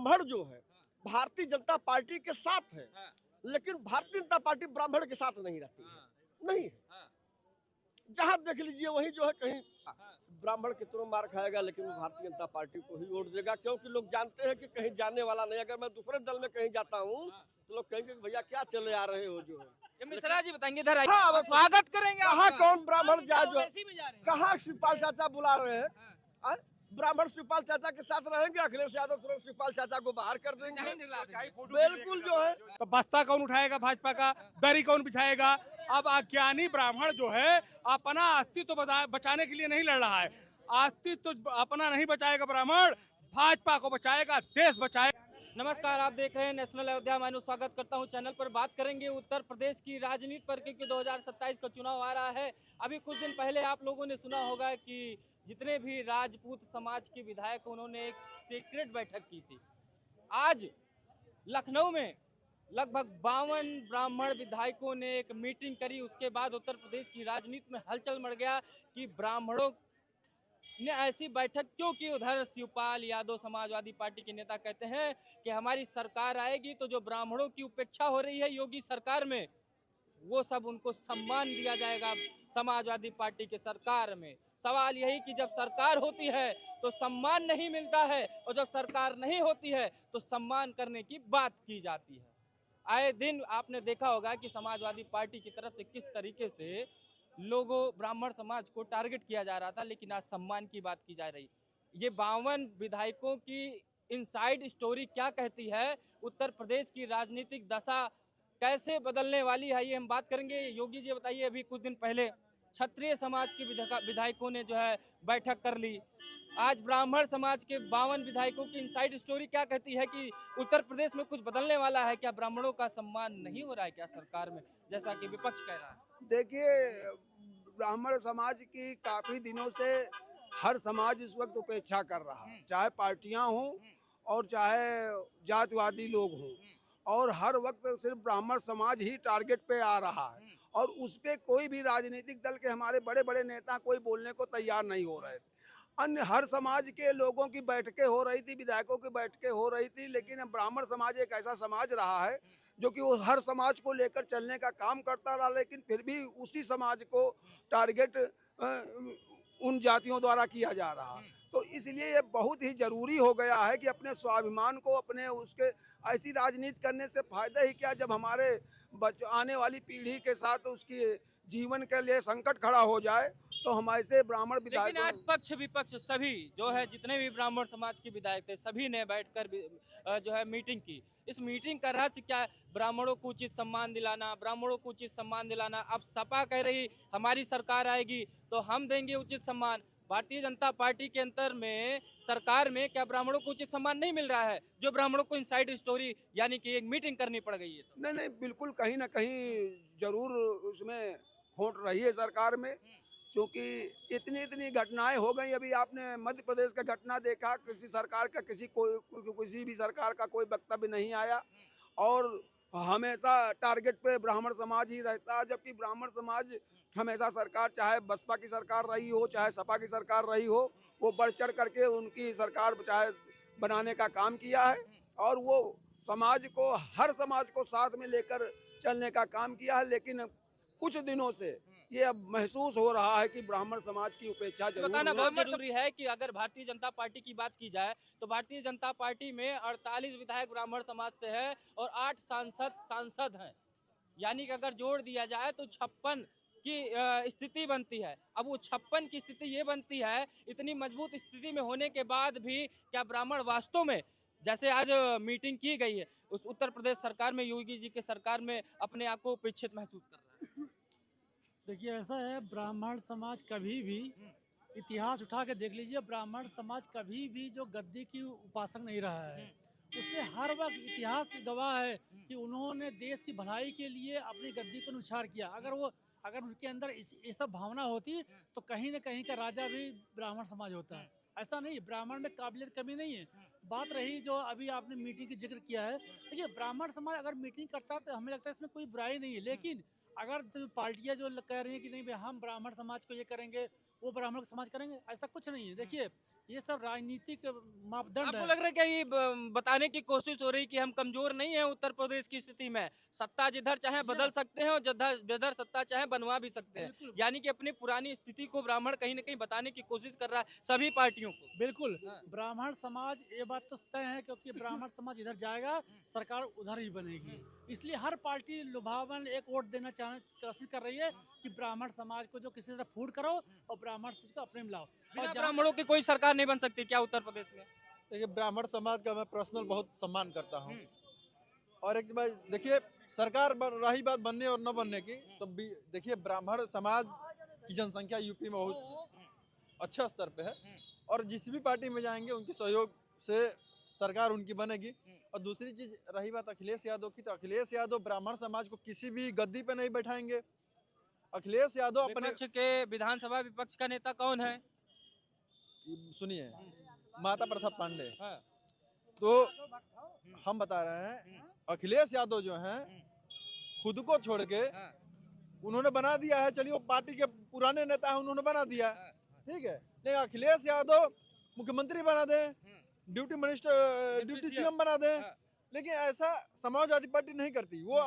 ब्राह्मण जो है भारतीय जनता पार्टी के साथ है, लेकिन भारतीय जनता पार्टी ब्राह्मण के साथ नहीं रहती है, नहीं है। जहां देख लीजिए वही जो है कहीं ब्राह्मण की तुरंत मार खाएगा, लेकिन वो भारतीय जनता पार्टी को ही वोट देगा, क्योंकि लोग जानते हैं कि कहीं जाने वाला नहीं। अगर मैं दूसरे दल में कहीं जाता हूँ तो लोग कहेंगे भैया क्या चले आ रहे हो जो है। मिश्रा जी बताएंगे, इधर आइए। हाँ, स्वागत करेंगे। कहाँ कौन ब्राह्मण जा जो वैसे ही में जा रहे हैं। कहाँ शिवपाल चाचा बुला रहे हैं? ब्राह्मण शिवपाल चाचा के साथ रहेंगे, अखिलेश यादव तुरंत शिवपाल चाचा को बाहर कर देंगे। बिल्कुल जो है तो बस्ता कौन उठाएगा भाजपा का, दरी कौन बिछाएगा। अब अज्ञानी ब्राह्मण जो है अपना अस्तित्व बचाने के लिए नहीं लड़ रहा है। अस्तित्व अपना नहीं बचाएगा ब्राह्मण, भाजपा को बचाएगा, देश बचाएगा। नमस्कार, आप देख रहे हैं नेशनल अयोध्या। मैं स्वागत करता हूं चैनल पर। बात करेंगे उत्तर प्रदेश की राजनीति पर, क्योंकि 2027 का चुनाव आ रहा है। अभी कुछ दिन पहले आप लोगों ने सुना होगा कि जितने भी राजपूत समाज के विधायक, उन्होंने एक सीक्रेट बैठक की थी। आज लखनऊ में लगभग 52 ब्राह्मण विधायकों ने एक मीटिंग करी। उसके बाद उत्तर प्रदेश की राजनीति में हलचल मच गया कि ब्राह्मणों ने ऐसी बैठक क्यों की। उधर शिवपाल यादव समाजवादी पार्टी के नेता कहते हैं कि हमारी सरकार आएगी तो जो ब्राह्मणों की उपेक्षा हो रही है योगी सरकार में, वो सब उनको सम्मान दिया जाएगा समाजवादी पार्टी के सरकार में। सवाल यही कि जब सरकार होती है तो सम्मान नहीं मिलता है, और जब सरकार नहीं होती है तो सम्मान करने की बात की जाती है। आए दिन आपने देखा होगा कि समाजवादी पार्टी की तरफ से किस तरीके से लोगों ब्राह्मण समाज को टारगेट किया जा रहा था, लेकिन आज सम्मान की बात की जा रही। ये 52 विधायकों की इनसाइड स्टोरी क्या कहती है, उत्तर प्रदेश की राजनीतिक दशा कैसे बदलने वाली है, ये हम बात करेंगे। योगी जी बताइए, अभी कुछ दिन पहले क्षत्रिय समाज के विधायकों ने जो है बैठक कर ली। आज ब्राह्मण समाज के 52 विधायकों की इनसाइड स्टोरी क्या कहती है कि उत्तर प्रदेश में कुछ बदलने वाला है क्या? ब्राह्मणों का सम्मान नहीं हो रहा है क्या सरकार में, जैसा कि विपक्ष कह रहा है? देखिए, ब्राह्मण समाज की काफी दिनों से हर समाज इस वक्त उपेक्षा कर रहा है, चाहे पार्टियां हों और चाहे जातिवादी लोग हों, और हर वक्त सिर्फ ब्राह्मण समाज ही टारगेट पे आ रहा है। और उस पे कोई भी राजनीतिक दल के हमारे बड़े बड़े नेता कोई बोलने को तैयार नहीं हो रहे थे। अन्य हर समाज के लोगों की बैठकें हो रही थी, विधायकों की बैठकें हो रही थी, लेकिन ब्राह्मण समाज एक ऐसा समाज रहा है जो कि वो हर समाज को लेकर चलने का काम करता रहा, लेकिन फिर भी उसी समाज को टारगेट उन जातियों द्वारा किया जा रहा। तो इसलिए ये बहुत ही जरूरी हो गया है कि अपने स्वाभिमान को, अपने उसके ऐसी राजनीति करने से फायदा ही क्या, जब हमारे आने वाली पीढ़ी के साथ उसकी जीवन के लिए संकट खड़ा हो जाए, तो हम ऐसे ब्राह्मण विधायक। लेकिन आज पक्ष विपक्ष सभी जो है, जितने भी ब्राह्मण समाज के विधायक थे, सभी ने बैठकर जो है मीटिंग की। इस मीटिंग का रहस्य क्या है? ब्राह्मणों को उचित सम्मान दिलाना, ब्राह्मणों को उचित सम्मान दिलाना। अब सपा कह रही हमारी सरकार आएगी तो हम देंगे उचित सम्मान। भारतीय जनता पार्टी के अंतर में, सरकार में क्या ब्राह्मणों को उचित सम्मान नहीं मिल रहा है, जो ब्राह्मणों को इनसाइड स्टोरी यानी कि एक मीटिंग करनी पड़ गई है? तो नहीं नहीं, बिल्कुल कहीं ना कहीं जरूर उसमें खोट रही है सरकार में, क्योंकि इतनी इतनी घटनाएं हो गई। अभी आपने मध्य प्रदेश का घटना देखा, किसी सरकार का किसी भी सरकार का कोई वक्तव्य नहीं आया, और हमेशा टारगेट पे ब्राह्मण समाज ही रहता है, जबकि ब्राह्मण समाज हमेशा सरकार, चाहे बसपा की सरकार रही हो चाहे सपा की सरकार रही हो, वो बढ़ चढ़ करके उनकी सरकार चाहे बनाने का काम किया है, और वो समाज को, हर समाज को साथ में लेकर चलने का काम किया है। लेकिन कुछ दिनों से ये अब महसूस हो रहा है कि ब्राह्मण समाज की उपेक्षा जरूर बताना बहुत जरूरी है कि अगर भारतीय जनता पार्टी की बात की जाए तो भारतीय जनता पार्टी में 48 विधायक ब्राह्मण समाज से है और 8 सांसद हैं। यानी कि अगर जोड़ दिया जाए तो 56 की स्थिति बनती है। अब वो 56 की स्थिति ये बनती है, इतनी मजबूत स्थिति में होने के बाद भी क्या ब्राह्मण वास्तव में, जैसे आज मीटिंग की गई है, उस उत्तर प्रदेश सरकार में, योगी जी के सरकार में अपने आप को उपेक्षित महसूस कर रहा है? देखिए, ऐसा है, ब्राह्मण समाज कभी भी, इतिहास उठा के देख लीजिए, ब्राह्मण समाज कभी भी जो गद्दी की उपासक नहीं रहा है। उसने हर वक्त, इतिहास गवाह है कि उन्होंने देश की भलाई के लिए अपनी गद्दी को नुछार किया। अगर उनके अंदर ये सब भावना होती तो कहीं न कहीं का राजा भी ब्राह्मण समाज होता है। ऐसा नहीं, ब्राह्मण में काबिलियत कमी नहीं है। बात रही जो अभी आपने मीटिंग की जिक्र किया है, देखिए, ब्राह्मण समाज अगर मीटिंग करता है तो हमें लगता है इसमें कोई बुराई नहीं है। लेकिन अगर पार्टियां जो कह रही हैं कि नहीं भाई हम ब्राह्मण समाज को ये करेंगे, वो ब्राह्मण का समाज करेंगे, ऐसा कुछ नहीं है। देखिए ये सब राजनीतिक मापदंड आपको है। लग रहा है कि ये बताने की कोशिश हो रही कि हम कमजोर नहीं है उत्तर प्रदेश की स्थिति में, सत्ता जिधर चाहे बदल सकते हैं और जिधर सत्ता चाहे बनवा भी सकते हैं, बिल्कुल। यानी कि अपनी पुरानी स्थिति को ब्राह्मण कहीं ना कहीं बताने की कोशिश कर रहा है सभी पार्टियों को। बिल्कुल हाँ। ब्राह्मण समाज, ये बात तो तय है क्योंकि ब्राह्मण समाज इधर जाएगा, सरकार उधर ही बनेगी। इसलिए हर पार्टी लुभावन एक वोट देना कोशिश कर रही है कि ब्राह्मण समाज को जो किसी तरह फूट करो और ब्राह्मण समाज को अपने में लाओ। बिना और जहाँ ब्राह्मणों की कोई सरकार नहीं बन सकती क्या उत्तर प्रदेश में? देखिए ब्राह्मण समाज का मैं पर्सनल बहुत सम्मान करता हूँ। और एक बार देखिए सरकार रही बात बनने और न बनने की, तो देखिए ब्राह्मण समाज की जनसंख्या यूपी में बहुत अच्छा स्तर पे है और जिस भी पार्टी में जाएंगे उनके सहयोग से सरकार उनकी बनेगी। और दूसरी चीज रही बात अखिलेश यादव की, तो अखिलेश यादव ब्राह्मण समाज को किसी भी गद्दी पे नहीं बैठाएंगे। अखिलेश यादव अपने विपक्ष के विधानसभा विपक्ष का नेता कौन है? सुनिए माता प्रसाद पांडे, हाँ। तो हम बता रहे हैं अखिलेश यादव जो हैं खुद को छोड़ के हाँ। उन्होंने बना दिया है, चलिए वो पार्टी के पुराने नेता है उन्होंने बना दिया है, ठीक है, नहीं अखिलेश यादव मुख्यमंत्री बना दें, ड्यूटी मिनिस्टर ड्यूटी सीएम बना दें, लेकिन ऐसा समाजवादी पार्टी नहीं करती। वो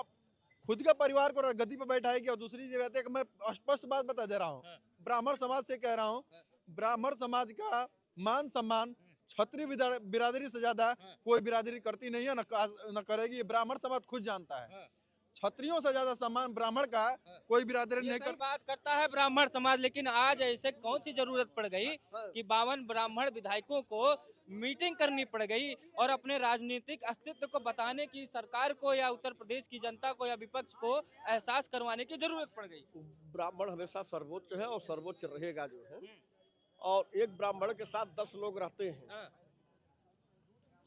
खुद का परिवार को गद्दी पर बैठाएगी। और दूसरी बात है कि मैं स्पष्ट बात बता दे रहा हूँ, ब्राह्मण समाज से कह रहा हूँ, ब्राह्मण समाज का मान सम्मान क्षत्रिय बिरादरी से ज्यादा कोई बिरादरी करती नहीं है, न करेगी। ब्राह्मण समाज खुद जानता है क्षत्रियों से ज्यादा सम्मान ब्राह्मण का कोई बिरादरी ये नहीं सही बात करता है ब्राह्मण समाज, लेकिन आज ऐसे कौन सी जरूरत पड़ गई कि 52 ब्राह्मण विधायकों को मीटिंग करनी पड़ गई और अपने राजनीतिक अस्तित्व को बताने की सरकार को या उत्तर प्रदेश की जनता को या विपक्ष को एहसास करवाने की जरूरत पड़ गई? ब्राह्मण हमेशा सर्वोच्च है और सर्वोच्च रहेगा जो है, और एक ब्राह्मण के साथ 10 लोग रहते हैं।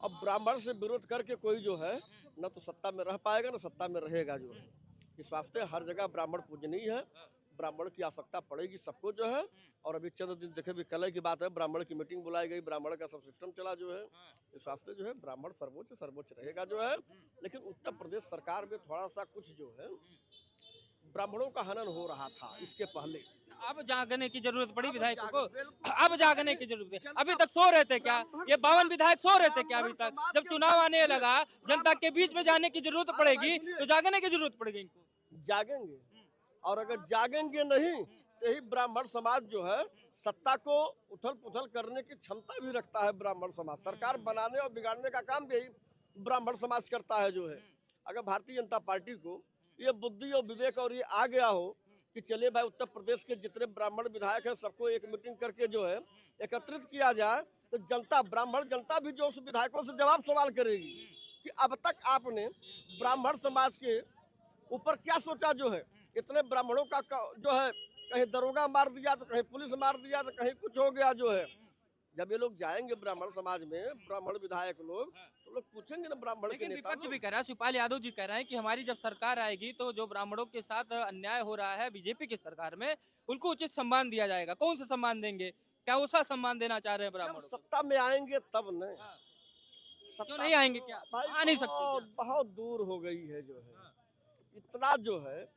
अब ब्राह्मण से विरोध करके कोई जो है न तो सत्ता में रह पाएगा न सत्ता में रहेगा जो है। इस वास्ते हर जगह ब्राह्मण पूजनीय है, ब्राह्मण की आवश्यकता पड़ेगी सबको जो है। और अभी चंद दिन देखे भी कल की बात है, ब्राह्मण की मीटिंग बुलाई गई, ब्राह्मण का सब सिस्टम चला जो है। इस वास्ते जो है ब्राह्मण सर्वोच्च रहेगा जो है। लेकिन उत्तर प्रदेश सरकार में थोड़ा सा कुछ जो है ब्राह्मणों का हनन हो रहा था इसके पहले। अब जागने की जरूरत पड़ी विधायकों को, अब जागने की जरूरत है। अभी तक सो रहे थे क्या ये 52 विधायक? सो रहे थे क्या अभी तक? जब चुनाव आने लगा, जनता के बीच में जाने की जरूरत पड़ेगी तो जागने की जरूरत पड़ेगी इनको। जागेंगे, और अगर जागेंगे नहीं तो ही ब्राह्मण समाज जो है सत्ता को उथल पुथल करने की क्षमता भी रखता है। ब्राह्मण समाज सरकार बनाने और बिगाड़ने का काम भी ब्राह्मण समाज करता है जो है। अगर भारतीय जनता पार्टी को ये बुद्धि और विवेक और ये आ गया हो कि चले भाई उत्तर प्रदेश के जितने ब्राह्मण विधायक हैं सबको एक मीटिंग करके जो है एकत्रित किया जाए, तो जनता, ब्राह्मण जनता भी जो उस विधायकों से जवाब सवाल करेगी कि अब तक आपने ब्राह्मण समाज के ऊपर क्या सोचा जो है। इतने ब्राह्मणों का जो है कहीं दरोगा मार दिया तो कहीं पुलिस मार दिया तो कहीं कुछ हो गया जो है। जब ये लोग जाएंगे ब्राह्मण समाज में, ब्राह्मण विधायक लोग, तो लोग पूछेंगे ना ब्राह्मण के लेकिन नेता विपक्ष लोग। भी कह रहा है, शिवपाल यादव जी कह रहे हैं कि हमारी जब सरकार आएगी तो जो ब्राह्मणों के साथ अन्याय हो रहा है बीजेपी की सरकार में, उनको उचित सम्मान दिया जाएगा। कौन सा सम्मान देंगे? क्या वैसा सम्मान देना चाह रहे हैं जब ब्राह्मणों को? सत्ता में आएंगे तब न। क्यों नहीं आएंगे? क्या भाई आ नहीं सकते बहुत, क्या? बहुत दूर हो गई है जो है। इतना जो है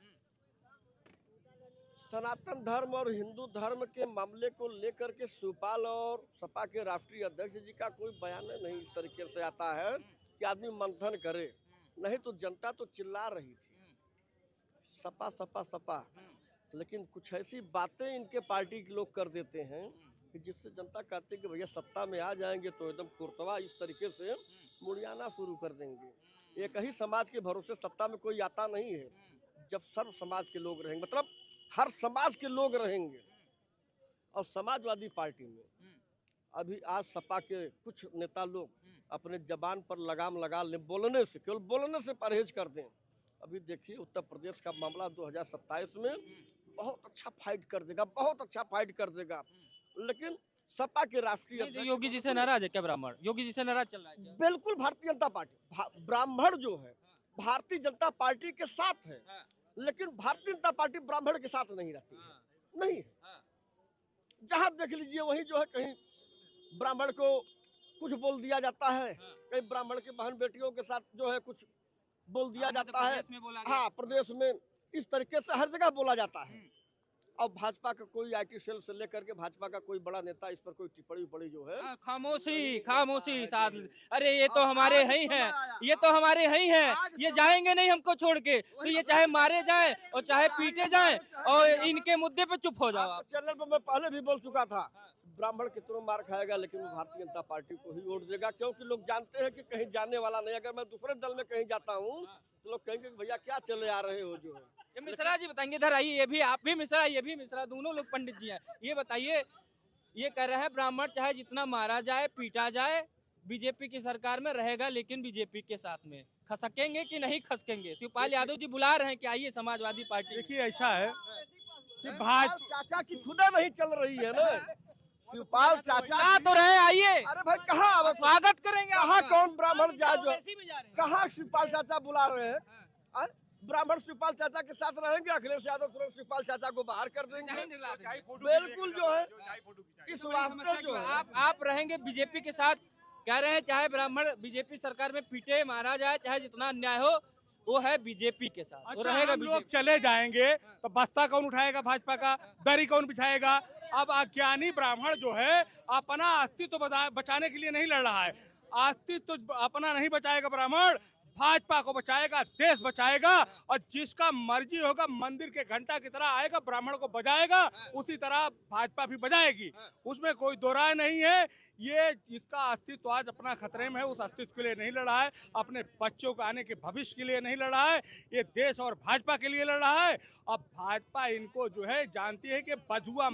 सनातन धर्म और हिंदू धर्म के मामले को लेकर के शिवपाल और सपा के राष्ट्रीय अध्यक्ष जी का कोई बयान नहीं इस तरीके से आता है कि आदमी मंथन करे। नहीं तो जनता तो चिल्ला रही थी सपा सपा सपा, लेकिन कुछ ऐसी बातें इनके पार्टी के लोग कर देते हैं कि जिससे जनता कहती है कि भैया सत्ता में आ जाएंगे तो एकदम कुर्तवा इस तरीके से मुड़ियाना शुरू कर देंगे। एक ही समाज के भरोसे सत्ता में कोई आता नहीं है। जब सर्व समाज के लोग रहेंगे, मतलब हर समाज के लोग रहेंगे। और समाजवादी पार्टी में अभी आज सपा के कुछ नेता लोग अपने जबान पर लगाम लगा ले, बोलने से, केवल बोलने से परहेज कर दें। अभी देखिए उत्तर प्रदेश का मामला 2027 में बहुत अच्छा फाइट कर देगा, बहुत अच्छा फाइट कर देगा। लेकिन सपा के राष्ट्रीय अध्यक्ष योगी जी से नाराज है क्या ब्राह्मण? योगी जी से नाराज चल रहा है क्या? बिल्कुल भारतीय जनता पार्टी, ब्राह्मण जो है भारतीय जनता पार्टी के साथ है, लेकिन भारतीय जनता पार्टी ब्राह्मण के साथ नहीं रहती है। नहीं है, जहां देख लीजिए वहीं जो है कहीं ब्राह्मण को कुछ बोल दिया जाता है, कहीं ब्राह्मण के बहन बेटियों के साथ जो है कुछ बोल दिया जाता है। हाँ, प्रदेश में इस तरीके से हर जगह बोला जाता है। और भाजपा का कोई आईटी सेल से लेकर के भाजपा का कोई बड़ा नेता इस पर कोई टिप्पणी उपड़ी जो है खामोशी खामोशी साथ। अरे ये तो हमारे हैं ही हैं, ये तो हमारे हैं ही हैं, ये जाएंगे नहीं हमको छोड़ के, तो ये चाहे मारे जाए और चाहे पीटे जाए और इनके मुद्दे पे चुप हो जाओ आप। चैनल पर मैं पहले भी बोल चुका था, ब्राह्मण कितनों मार खाएगा लेकिन वो भारतीय जनता पार्टी को ही वोट देगा, क्योंकि लोग जानते हैं कि कहीं जाने वाला नहीं। अगर मैं दूसरे दल में कहीं जाता हूँ तो लोग कहेंगे कि भैया क्या चले आ रहे हो जो है। ये मिश्रा जी बताएंगे, इधर आइए, ये भी आप भी मिश्रा, ये भी मिश्रा, दोनों लोग पंडित जी हैं। ये बताइए, ये कह रहे हैं ब्राह्मण चाहे जितना मारा जाए पीटा जाए बीजेपी की सरकार में रहेगा, लेकिन बीजेपी के साथ में खसकेंगे कि नहीं खसकेंगे? शिवपाल यादव जी बुला रहे हैं कि आइए समाजवादी पार्टी। देखिए ऐसा है कि शिवपाल चाचा की खुदा नहीं चल रही है ना, शिवपाल चाचा आ तो रहे, आइए, अरे भाई कहाँ स्वागत करेंगे। कहाँ आपका। कौन ब्राह्मण जा जो वैसे ही में जा रहे हैं। कहाँ शिवपाल चाचा बुला रहे हैं? आ? ब्राह्मण शिवपाल चाचा के साथ रहेंगे, अखिलेश यादव तुरंत शिवपाल चाचा को बाहर कर देंगे। बिल्कुल जो है इस वास्ते जो है आप रहेंगे बीजेपी के साथ, कह रहे हैं चाहे ब्राह्मण बीजेपी सरकार में पीटे मारा जाए, चाहे जितना अन्याय हो, वो है बीजेपी के साथ, वो अच्छा, रहेगा हम लोग बीजेपी। चले जाएंगे तो बस्ता कौन उठाएगा भाजपा का, दरी कौन बिछाएगा? अब अज्ञानी ब्राह्मण जो है अपना अस्तित्व बचाने के लिए नहीं लड़ रहा है। अस्तित्व अपना नहीं बचाएगा ब्राह्मण, भाजपा को बचाएगा, देश बचाएगा, और जिसका मर्जी होगा मंदिर के घंटा की तरह आएगा, ब्राह्मण को बजाएगा, उसी तरह भाजपा भी बजाएगी, उसमें कोई दो राय नहीं है। ये जिसका अस्तित्व आज अपना खतरे में है, उस अस्तित्व के लिए नहीं लड़ा है, अपने बच्चों के आने के भविष्य के लिए नहीं लड़ा है, ये देश और भाजपा के लिए लड़ रहा है। अब भाजपा इनको जो है जानती है कि बजुआ